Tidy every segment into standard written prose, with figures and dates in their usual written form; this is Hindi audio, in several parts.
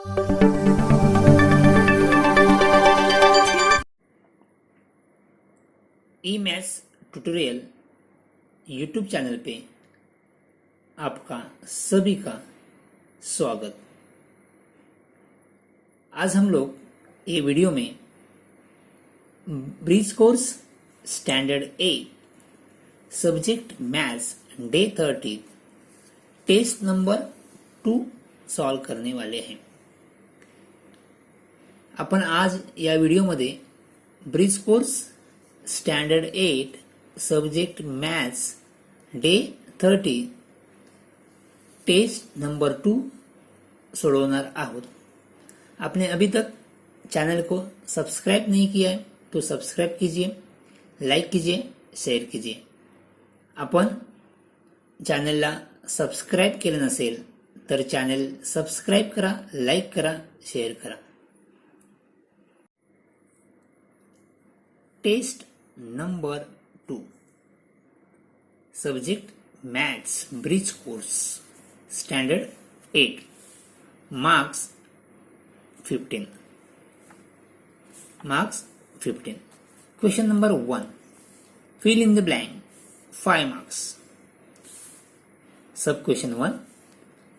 ई मैथ्स ट्यूटोरियल यूट्यूब चैनल पे आपका सभी का स्वागत। आज हम लोग ये वीडियो में bridge course standard 8 subject maths day 30 test number 2 solve करने वाले हैं। आपण आज या व्हिडिओमध्ये bridge course standard 8 subject maths day 30 test number 2 सोडवणार आहोत। आपने अभी तक चैनल को सब्सक्राइब नहीं किया है तो सब्सक्राइब कीजिए, लाइक कीजिए, शेयर कीजिए। आपण चॅनलला सबस्क्राइब केलं नसेल तर चॅनल सबस्क्राइब करा, लाइक करा, शेयर करा। Test number 2 subject maths bridge course standard 8 marks 15 question number 1 fill in the blank 5 marks। Sub question 1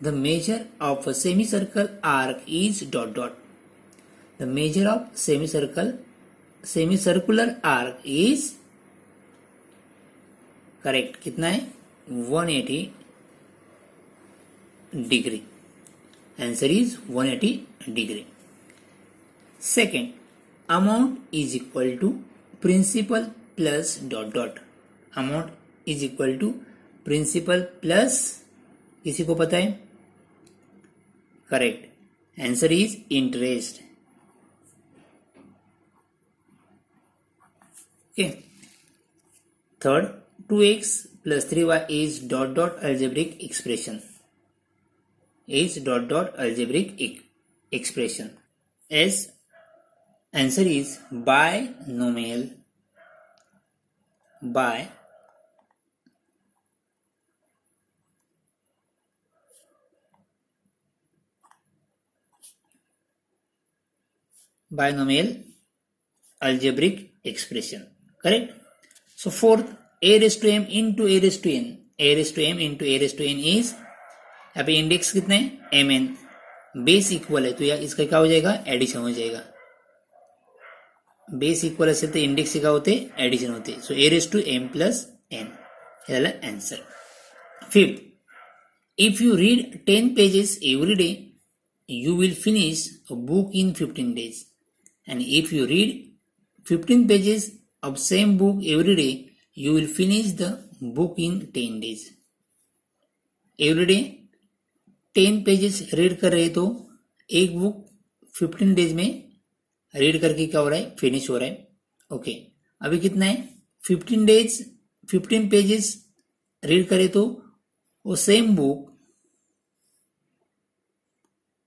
the measure of a semicircle arc is ... the measure of semicircular arc is correct. कितना है? 180 degree. Answer is 180 degree. Second amount is equal to principal plus ... amount is equal to principal plus किसी को पता है? Correct. Answer is interest. Okay. Third, 2x plus 3y is ... algebraic expression. Is ... algebraic expression. As answer is binomial. Binomial algebraic expression. Correct. So fourth, a raised to m into a raised to n. a raised to m into a raised to n is, यहाँ पे इंडेक्स कितने हैं? mn। बेस इक्वल है तो या इसका क्या हो जाएगा? एडिशन हो जाएगा। बेस इक्वल असेल तर इंडेक्स काय होते? एडिशन होते। सो a raised to m plus n हे झालं answer. Fifth, if you read 10 pages every day you will finish a book in 15 days, and if you read 15 pages of same book every day you will finish the book in 10 days। every day 10 pages read कर रहे तो एक बुक 15 डेज में रीड करके क्या हो रहा है? फिनिश हो रहा है। ओके, अभी कितना है? 15 पेजेस रीड करे तो वो सेम बुक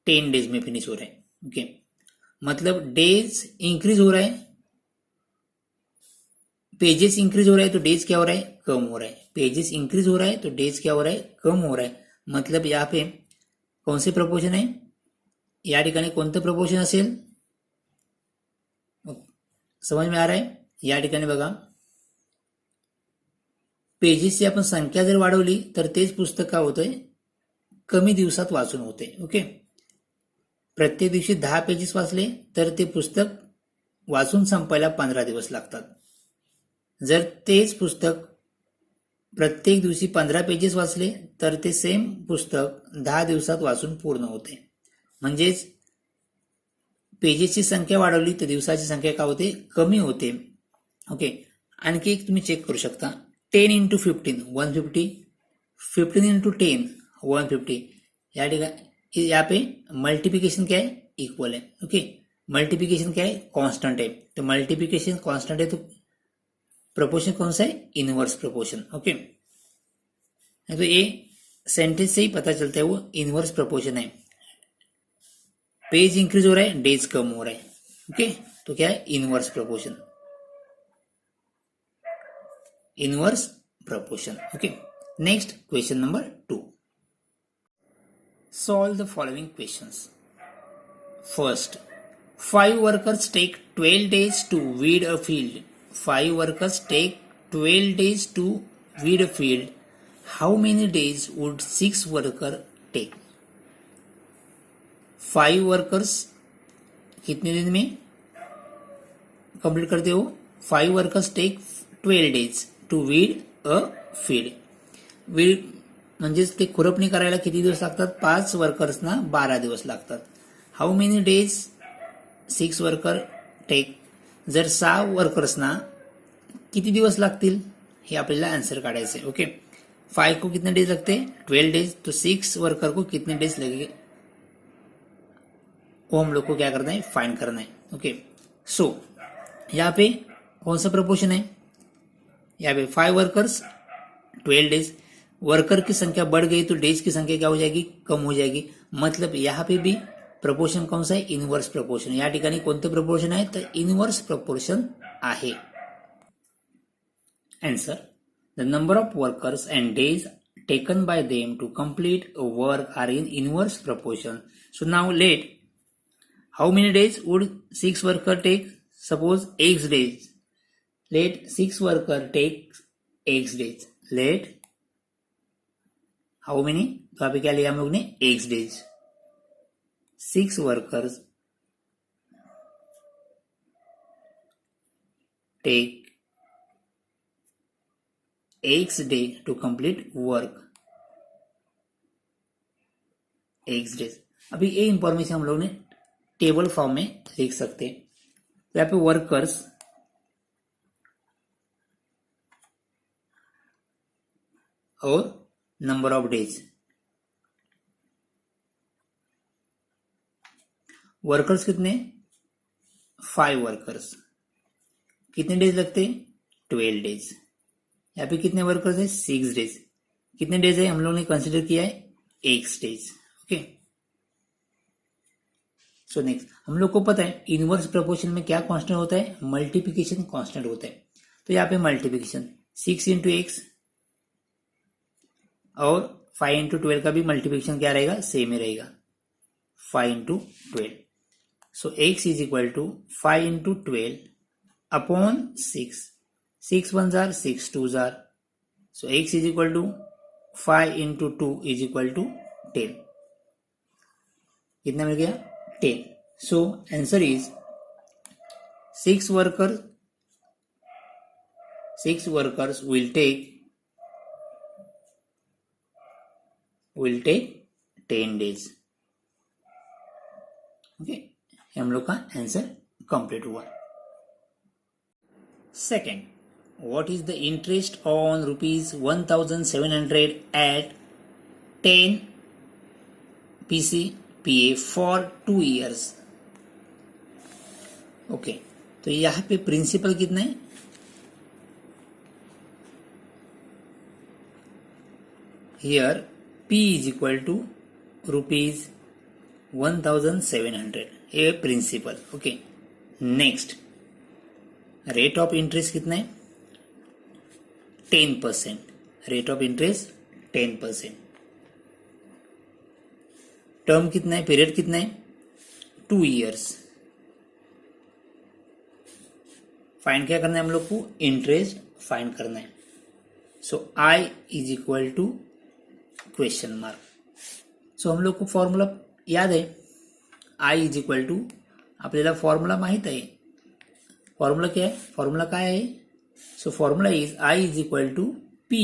10 डेज में फिनिश हो रहा है। ओके, मतलब डेज इंक्रीज हो रहा है, पेजेस इंक्रीज हो रहा है तो डेज क्या हो रहा है? कम हो रहा है। पेजेस इंक्रीज हो रहा है तो डेज क्या हो रहा है? कम हो रहा है। मतलब यहाँ पे कौन से प्रपोर्शन है? या ठिकाणी कोणतं प्रपोर्शन असेल? समझ में आ रहा है? या ठिकाणी बघा, पेजेसची आपण संख्या जर वाढवली तर तेच पुस्तक काय होतंय? कमी दिवसात वाचून होते। ओके, प्रत्येक दिवशी 10 पेजेस वाचले तर ते पुस्तक वाचून संपायला 15 दिवस लागतात। जर तेच पुस्तक प्रत्येक दिवशी 15 पेजेस वाचले तर ते सेम पुस्तक 10 दिवसात वाचून पूर्ण होते। म्हणजेच पेजेसची संख्या वाढवली तर दिवसाची संख्या काय होते? कमी होते। ओके, आणखी एक तुम्ही चेक करू शकता। 10 into 15 150, 15 into 10 150। या ठिकाणी यहाँ पे मल्टीप्लिकेशन क्या है? इक्वल है। ओके, मल्टीप्लिकेशन क्या है? कांस्टेंट है। तो मल्टीप्लिकेशन कांस्टेंट है तो प्रपोर्शन कौन सा है? Inverse proportion. ओके, तो ये सेंटेंस से ही पता चलता है वो इनवर्स प्रपोर्शन है। पेज इंक्रीज हो रहा है, डेज कम हो रहा है। ओके, तो क्या है? Inverse proportion. Inverse proportion. Okay, next question number 2। Solve the following questions. First, 5 workers take 12 days to weed a field. 5 workers take 12 days to weed a field. How many days would 6 workers take? 5 workers कितने दिन में कंप्लीट करते हो? 5 workers take 12 days to weed a field. Weed म्हणजेच ते खुरपणी करायला किती दिवस लागतात? 5 वर्कर्सना 12 दिवस लागतात. How many days 6 worker take? जर 6 वर्कर्सना किती दिवस लागतील हे आपल्याला आंसर काढायचं है. ओके, 5 को कितने डेज लगते हैं? 12 डेज. तो 6 वर्कर को कितने डेज लगेंगे वो हम लोग को क्या करना है? फाइंड करना है. ओके, सो यहाँ पे कौन सा प्रपोर्शन है? यहाँ पे 5 वर्कर्स 12 डेज. वर्कर की संख्या बढ़ गई तो डेज की संख्या क्या हो जाएगी? कम हो जाएगी. मतलब यहाँ पे भी प्रपोर्शन कौन सा है? Inverse proportion. या ठिकाणी कोणते प्रपोर्शन आहे? तर इनवर्स प्रपोर्शन आहे. Answer: the number of workers and days taken by them to complete a work are in inverse proportion. So now let, how many days would 6 worker take? Suppose X days. Let 6 worker take X days. Let how many? तो यहाँ पे क्या लिया हम लोग ने? X days. 6 workers take X day to complete work. X days. अभी ये इंफॉर्मेशन हम लोग ने टेबल फॉर्म में लिख सकते हैं. तो यहाँ पे वर्कर्स और नंबर ऑफ डेज. वर्कर्स कितने? 5 वर्कर्स. कितने डेज लगते हैं? 12 डेज. यहाँ पे कितने वर्कर्स है? 6 डेज. कितने डेज है हम लोग ने कंसिडर किया है? X days. Okay, so next, हम लोग को पता है इनवर्स प्रपोर्शन में क्या कांस्टेंट होता है? मल्टीप्लिकेशन कांस्टेंट होता है. तो यहाँ पे मल्टीप्लिकेशन 6 इंटू एक्स और 5 इंटू 12 का भी मल्टीप्लिकेशन क्या रहेगा? सेम ही रहेगा, 5 into 12. So x is equal to 5 into 12 upon 6. 6 1 जार, 6 2 जार. So x is equal to 5 into 2 is equal to 10. कितना मिल गया? 10. So answer is 6 workers will take 10 days. Okay, हम लोग का आंसर कंप्लीट हुआ. Second, what is the interest on rupees 1700 at 10 PCPA for 2 years? Okay, तो यहाँ पे प्रिंसिपल कितना है? Here P is equal to rupees 1700. ये principal. Okay, next, rate of interest कितना है? 10%. Rate of interest 10%. टर्म कितना है? पीरियड कितना है? 2 years. फाइंड क्या करना है हम लोग को? इंटरेस्ट फाइंड करना है. So I is equal to question mark. So हम लोग को फॉर्म्युला याद है. आई इज इक्वल टू, आपल्याला फॉर्म्युला माहित आहे. फॉर्म्युला क्या है? फॉर्म्युला काय आहे? So formula is I is equal to P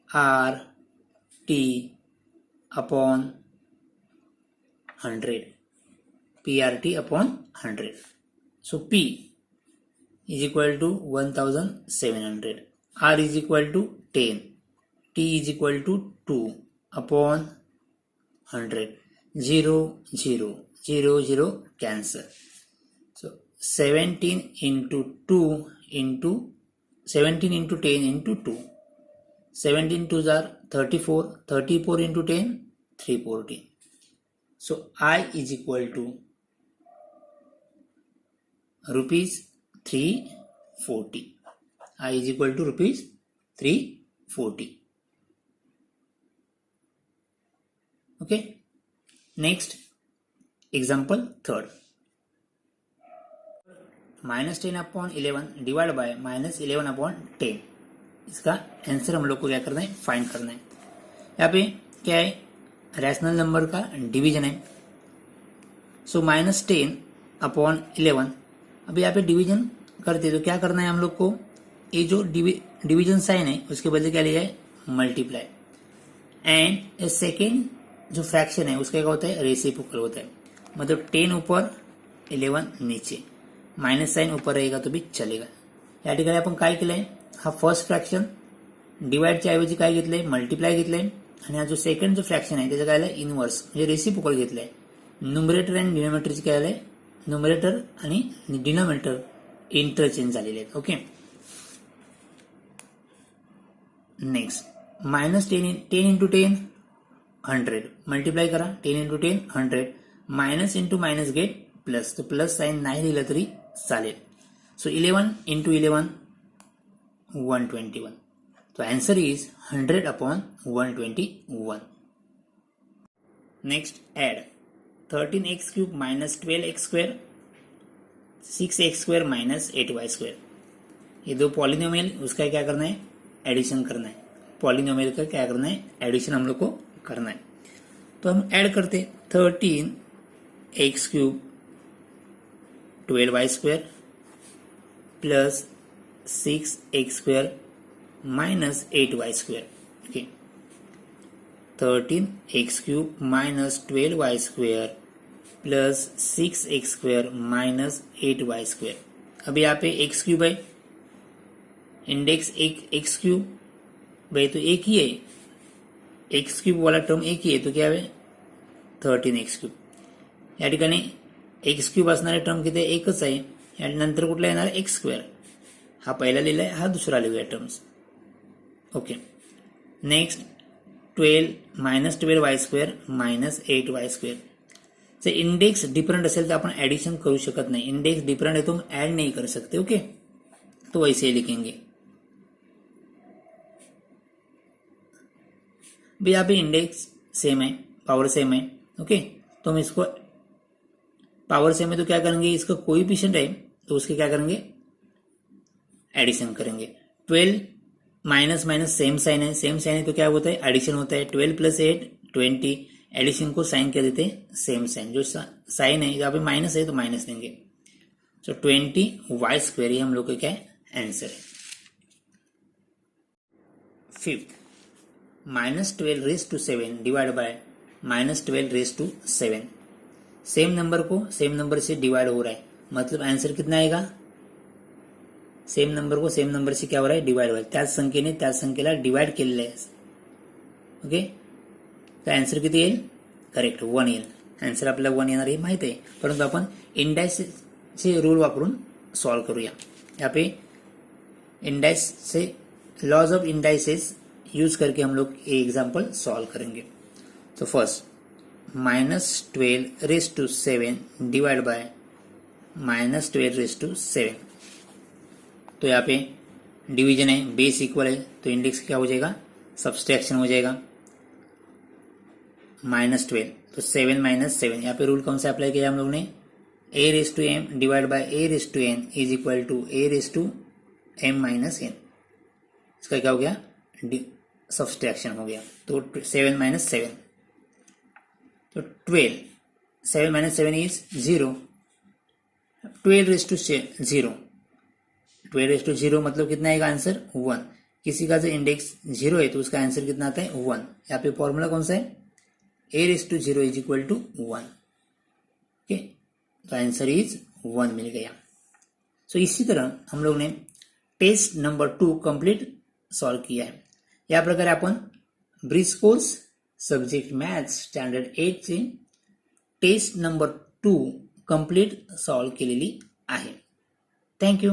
R T upon 100. PRT upon 100. So P is equal to 1700. R is equal to 10. T is equal to 2 upon 100. 0 0 0 0 cancel. So 17 into 2 into 17 into 10 into 2. 17 2s are 34. 34 into 10, 340. So I is equal to rupees 340. I is equal to rupees 340. Okay. Next example third, -10/11 divide by -11/10, इसका आंसर हम लोग को क्या करना है, फाइंड करना है। यहाँ पे क्या है, रैशनल नंबर का डिवीजन है। सो -10/11, अभी यहाँ पे डिवीजन करते तो क्या करना है हम लोग को, ये जो डिवीजन साइन है उसके बदले क्या लिया है, मल्टीप्लाई, एंड सेकेंड जो फ्रैक्शन है उसका क्या होता है, रेसिप्रोकल होता है। मतलब 10 ऊपर 11 नीचे, माइनस साइन ऊपर रहेगा तो भी चलेगा। या ठिकाणी आपण काय केलंय, हा फर्स्ट फ्रॅक्शन डिवाइडच्या ऐवजी काय घेतलंय, मल्टिप्लाय घेतलंय, आणि हा जो सेकंड जो फ्रॅक्शन आहे त्याचं काय आलंय, इनवर्स म्हणजे रेसिप्रोकल घेतलंय। न्यूमरेटर आणि डिनॉमिनेटरची काय आलंय, न्यूमरेटर आणि डिनॉमिनेटर इंटरचेंज झालेले आहेत। ओके, नेक्स्ट -10 इंटू 10 100, मल्टिप्लाय करा, 10 into 10 100, minus into minus gate plus, तो प्लस साइन नाही लिहिलं तरी चालेल। सो 11 इंटू 11 121, तो answer is 100/121। Next add 13x³ minus 12x², 6x² minus 8y², ये दो पॉलिनोमियल, उसका क्या करना है, एडिशन करना है। पॉलिनोमियल का क्या करना है, एडिशन हम लोग को करना है। तो हम ऐड करते 13x³ 12y² plus 6x² minus 8y²। Okay, 13x³ minus 12y² plus 6x² minus 8y²। अभी यहाँ पे x³ है, इंडेक्स एक x³ भाई तो एक ही है, x³ वाला टर्म एक ही आहे, तो क्या आहे 13x³। या ठिकाणी x³ असणारे टर्म किती आहे, एकच आहे, या नंतर कुठला येणार x², हा पहिला लिहिलाय, हा दुसरा लिहूया terms. Okay, next 12 minus 12y² minus 8y²। जर इंडेक्स डिफरंट असेल तर आपण एडिशन करू शकत नाही, इंडेक्स डिफरंट है तो हम ऐड नहीं कर सकते। ओके, तो वैसे ही लिखेंगे। भी यहाँ पे इंडेक्स सेम है, पावर सेम है। ओके, तो हम इसको पावर सेम है तो क्या करेंगे, इसका कोएफिशिएंट है तो उसके क्या करेंगे, एडिशन करेंगे। 12 माइनस माइनस सेम साइन है, सेम साइन है तो क्या होता है, एडिशन होता है। 12 प्लस 8 20, एडिशन को साइन क्या देते हैं, सेम साइन। जो साइन है यहाँ पे माइनस है तो माइनस देंगे। तो 20y², ये हम लोग का क्या है, आंसर है। Fifth, -12⁻7 divide by -12⁻7, same number को सेम नंबर से डिवाइड हो रहा है, मतलब आंसर कितना आएगा, सेम नंबर को सेम नंबर से क्या हो रहा है, डिवाइड हो रहा है, त्याच संख्येने त्याच संख्येला डिवाइड केलेलं आहे। ओके, तर आन्सर किती येईल, करेक्ट 1 येईल। आन्सर आपल्याला 1 येणार हे माहित आहे, परंतु आपण इंडाइसचे रूल वापरून सॉल्व करूया। यहाँ पे इंडाइस से लॉज ऑफ इंडाइसेस यूज करके हम लोग ये एग्जाम्पल सॉल्व करेंगे। तो फर्स्ट -12⁻7 डिवाइड बाय -12⁻7, तो यहाँ पे डिवीजन है, बेस इक्वल है तो इंडेक्स क्या हो जाएगा, सब्सट्रैक्शन हो जाएगा। -12 तो 7 माइनस 7, यहाँ पे रूल कौन सा अप्लाई किया हम लोग ने, a⁻m divide by a⁻n is equal to a⁻m minus n, इसका क्या हो गया, सब्सट्रैक्शन हो गया। तो 7 माइनस 7, तो 12, 7 माइनस 7 इज 0, 12⁻0, 12⁻0 मतलब कितना आएगा आंसर, 1। किसी का जो इंडेक्स 0 है तो उसका आंसर कितना आता है, 1। यहाँ पे फॉर्मूला कौन सा है, a⁻0 is equal to 1। Okay, तो आंसर इज 1 मिल गया। सो इसी तरह हम लोग ने टेस्ट नंबर 2 कंप्लीट सॉल्व किया है। या प्रकारे आपण bridge course subject maths standard 8 ची टेस्ट नंबर 2 कंप्लीट सॉल्व केलेली आहे। थँक्यू।